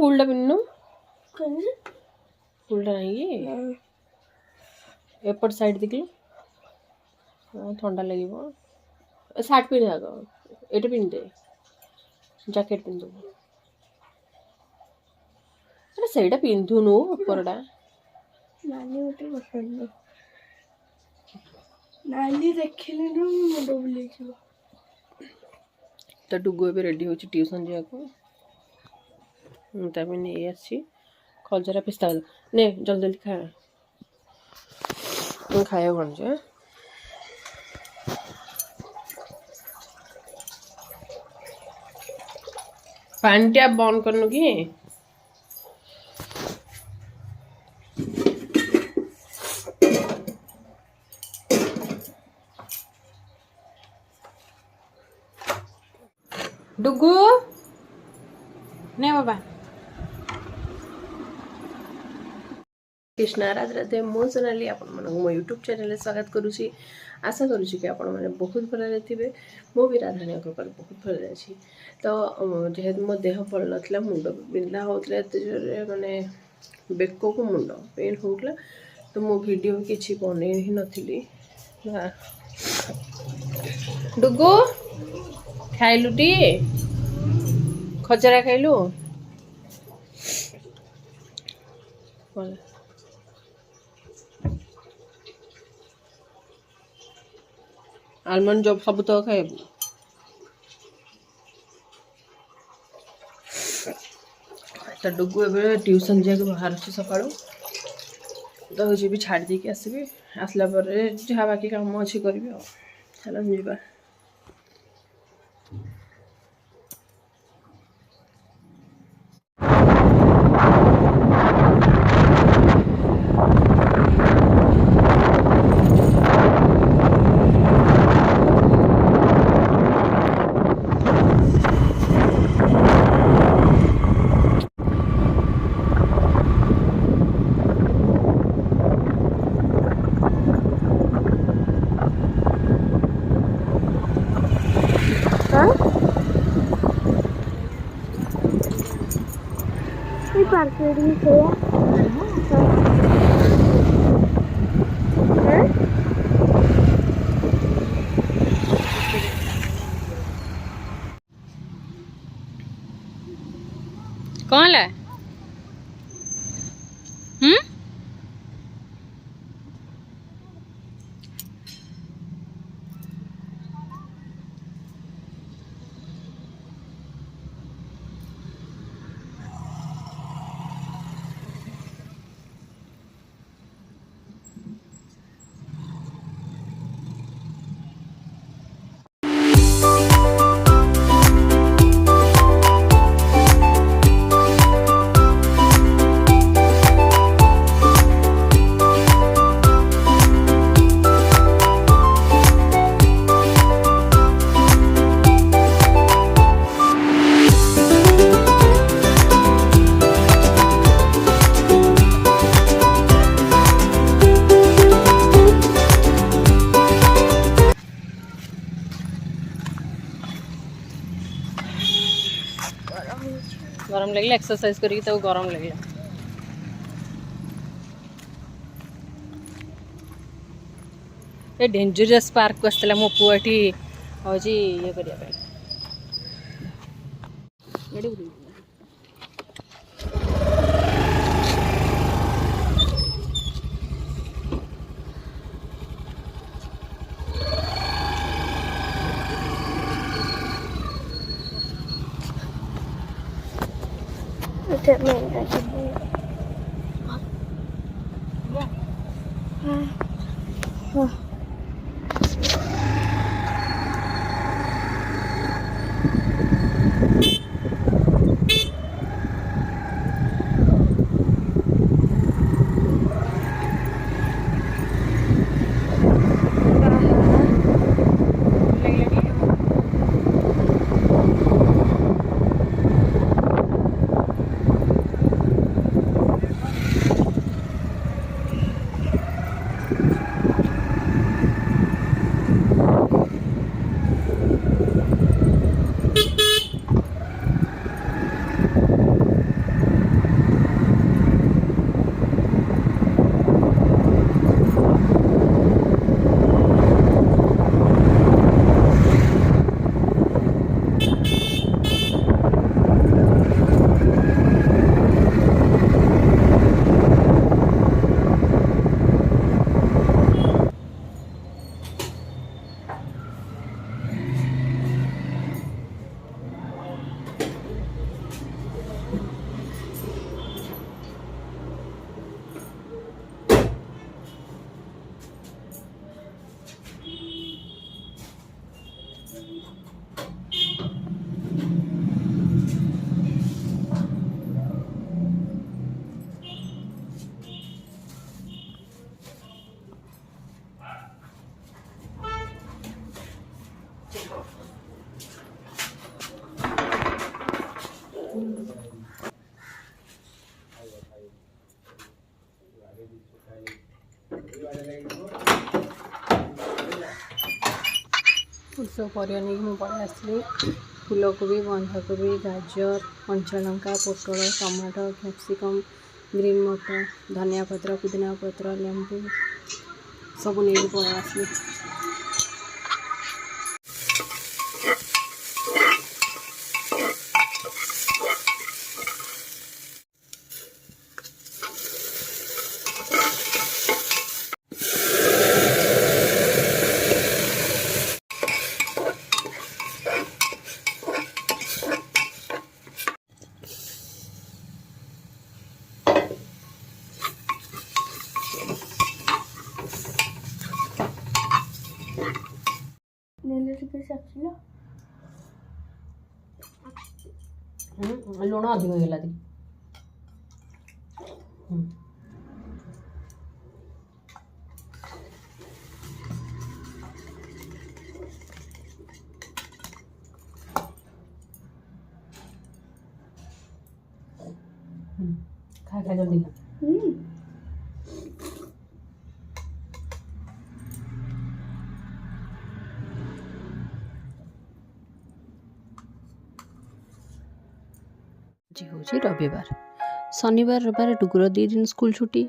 ଫୁଲଟା ପିନ୍ଧୁନୁ ଫୁଲଟା ନାହିଁ ଏପଟ ସାଇଡ୍ ଦେଖିଲୁ ଥଣ୍ଡା ଲାଗିବ ସାର୍ଟ ପିନ୍ଧ ଆଗ ଏଇଟା ପିନ୍ଧେ ଜ୍ୟାକେଟ୍ ପିନ୍ଧିଦେବୁ ଆରେ ସେଇଟା ପିନ୍ଧୁନୁ ଉପରଟା ନାଲି ଗୋଟେ ପସନ୍ଦ ନାଲି ଦେଖିଲେ ନା ମୁଣ୍ଡ ବୁଲେଇଯିବ ତ ଡୁଗୁ ଏବେ ରେଡ଼ି ହେଉଛି ଟ୍ୟୁସନ୍ ଯିବାକୁ ମୁଁ ତା ପାଇଁ ନେଇ ଆସିଛି ଖଜରା ପିସ୍ତା ନେ ଜଲ୍ଦି ଜଲ୍ଦି ଖା ମୁଁ ଖାଇବାକୁ ଆଣୁଛି ପାଣି ଟ୍ୟାପ୍ ବନ୍ଦ କରିନୁ କି ଡୁଗୁ ନେ ବାବା कृष्णा राधे राधे मो सोनाली आपण मन मो यूट्यूब चैनल स्वागत करुँची आशा करुँची कि आपण मैंने बहुत भल थे मो भी राधाणी कृपा बहुत भल अच्छी तो जेहेतु मो देह भल ना मुंड बिंधा होता एत जोर मानने बेक को मुंड पेन होता तो मो वीडियो किसी बन ही नी डुगु खाइलु टी खजरा खाइलु आलमंड जब सब तो खाइबू तो डुगु ए ट्यूशन जाके बाहर सका तो जी भी छाड़ देकी आसबि आसला जहाँ बाकी काम अच्छी करी चल जा कौन है गरम लगे एक्सरसाइज करी तो गरम लगे ये डेंजरस पार्क को आसला मो पुआटी हूँ ये करने सब परिया नहीं मुझे पड़े आसली फूलकोबी बंधाकोबी गाजर कंचा लंका पोटल टमाटो कैप्सिकम ग्रीन मटर धनिया पत्र पुदीना पत्र लेंबू सब नहीं पड़े आसली नेले टिके साक्षीला लुण अधिक होगा दी खा खा जल्दी हूँ रविवार शनिवार रविवार डुगर 2 दिन स्कूल छुट्टी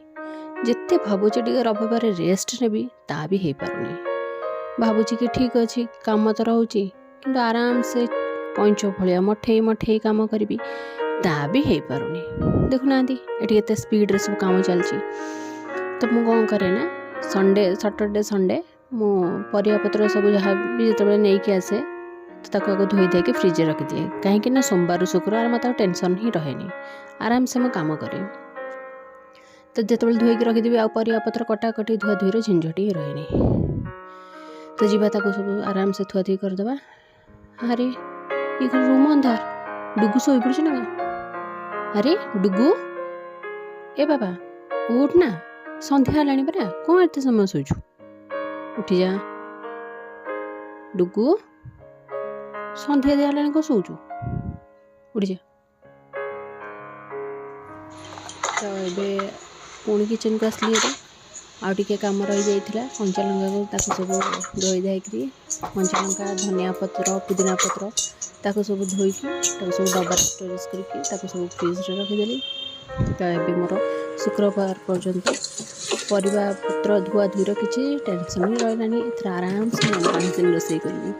जिते भावुचे टे रविवार रेस्ट नेबी ता भी हो पारुनी भावुची कि ठीक अच्छे कम तो रोचे कि आराम से पंच भाया मठे मठे कम करी ता भी हो पारुनी देखुना ये स्पीड रे सब काम चलती तो मुझे कौन करे ना संडे सैटरडे संडे मु परिया पत्र सब जहाँ भी जो नहीं कि आसे तो ताको आगे धोई दे के फ्रिज रखी दिए कहीं ना सोमवार शुक्रवार मत टेंशन ही रहे आराम से मैं काम करें तो जिते धोईक रखीदेवी आ परिया पत्र कटाकटी धुआ धुईर झंझट ही रहे तो जीवा ताको सब आराम से थुआ थुई करदे अरे ये रूम अंधार डुगु शोई पड़ी ना अरे डुगु ए बाबा उठ ना संध्या है परा कौन एत समय शोचु उठी जा डुगु संध्या दिया कौन शोचु उठी जा तो ये पुणी किचन को आसली आउ टे कम रही जाता कंचा लंका को सब धोई धाई कंचा लंका धनिया पत्र पुदीना पत्र ताको सब धोईकी सब डब्बा स्टोरेज करके सब फ्रिज रे रखीदेली तो ये मोर शुक्रवार पर्यंत परिवा पत्र धुआ धुईर किसी टेंशन ही रही एथर आराम से मन दिन रोषे करी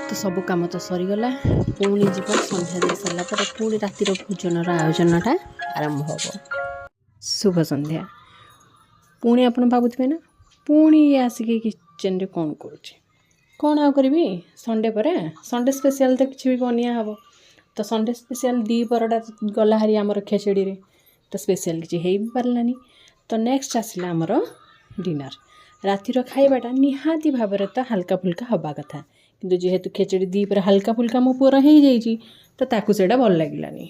तो सब कम तो सरीगला पुणी जीवन संध्या दे सारा पर पुणी रातिर भोजन आयोजनटा आरंभ हम शुभ संध्या पुणी आप भावुवे ना पुणी ये आसिक किचन रे कौन कौन आ करी संडे पर संडे स्पेशल तो किसी भी बनिया हम तो संडे स्पेशल दी परटा गला हारी आमर खेचड़ी रे तो स्पेशल किसी हो भी पारानी तो नेक्स्ट आसला आमर डिनर रातिर खाइबाटा निहाती भाव तो हल्का फुल्का हवा कथा किंतु जेहेतु खेचड़ी दी पर हल्का फुल्का मो पुअर हो जाइए तो ताकू सेटा भल लगिलानी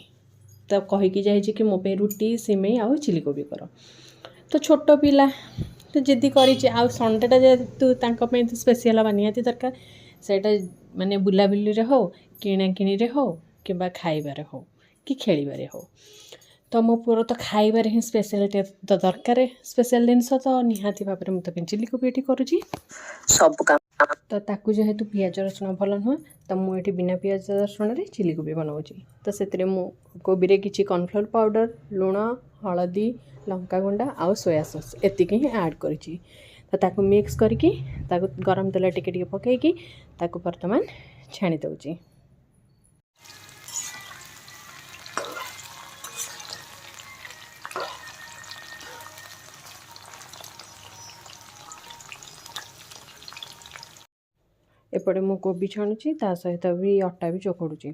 तो कहीकि जाइए कि मो पे रुटी सिमेई आउ चिली कोबी कर तो छोट पिला तो जिद्दी करी आ संडेटा जेहेतु तो स्पेशल निहाती दरकार सेटा माने बुलाबुली हो किणाकिणी हो कि खाइबारे हो कि खेलिबारे हो तो मो पुअर तो खाइबारे ही स्पेशलिटी तो दरकार स्पेशल जिनस तो निहाती भाव में मुझे चिली कोबी ये करुँची सब काम तो ताकू जेहेतु पियाज रसुण भल नुह तो मुझे बिना पियाज रसुण चिली कोबी बनाऊँगी तो से कोबी किसी कॉर्नफ्लोर पाउडर लुण हलदी लंका गुंडा आउ सोया सॉस एतिक ही ऐड करी तो ताकू मिक्स करके गरम तेल टिके पकईकी बर्तमान छाणी दउची एपटे मु कोबी छाणुची ता सहित भी अटा भी चोखड़ुची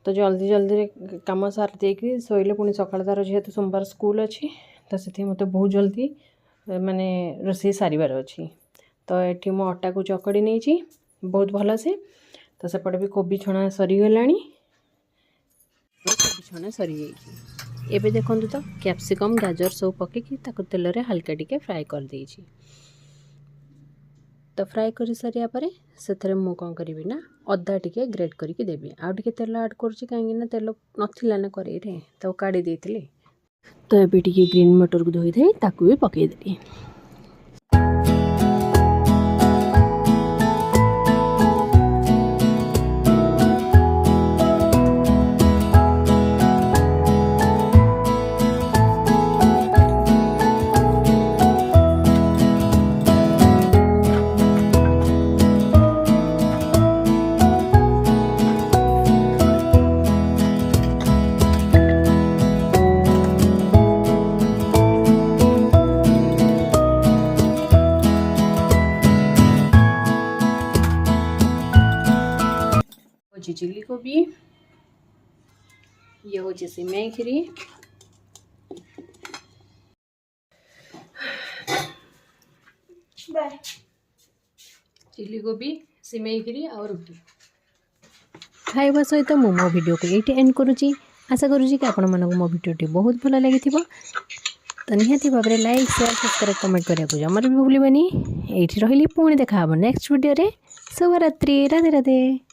तो जल्दी जल्दी कम सार देकी शोले पुणी सकाल तार जेहेतु सोमवार स्कूल अच्छी तो से मत बहुत जल्दी माने रोषे सारिबार अच्छी तो ये मो अटा को चकड़ी नहीं बहुत भल से तो सेपटे भी कोबी छणा सरीगला कोबी छणा सरी जाइए एबे देखो तो कैप्सिकम गाजर सब पकईकी तेल रे हल्का टिके फ्राए कर देइछि तो फ्राए कर सारिया पर से मु कौन करी ना अदा टिके ग्रेट करके देवी आउ टिके तेल ऐड करुँची कहीं तेल नथिला ना कड़े तो काढ़ी देती तो ये टिके ग्रीन मटर को धोई थे ताकू भी पकईदेली। चिली कोबी ये हूँ सिमई खीरी बाय चिली कोबी सिमई खीरी और रुटी खाइबा सहित मु मो वीडियो को ये एंड करुँची। आशा करुँची कि आपण मानक मो वीडियोटी बहुत भल लगी तो निहाती भाव में लाइक शेयर सब्सक्राइब कमेंट करने को जमार भी भूलनी। ये रही पुणी देखा नेक्स्ट वीडियो रे। शुभरात्रि। राधे राधे।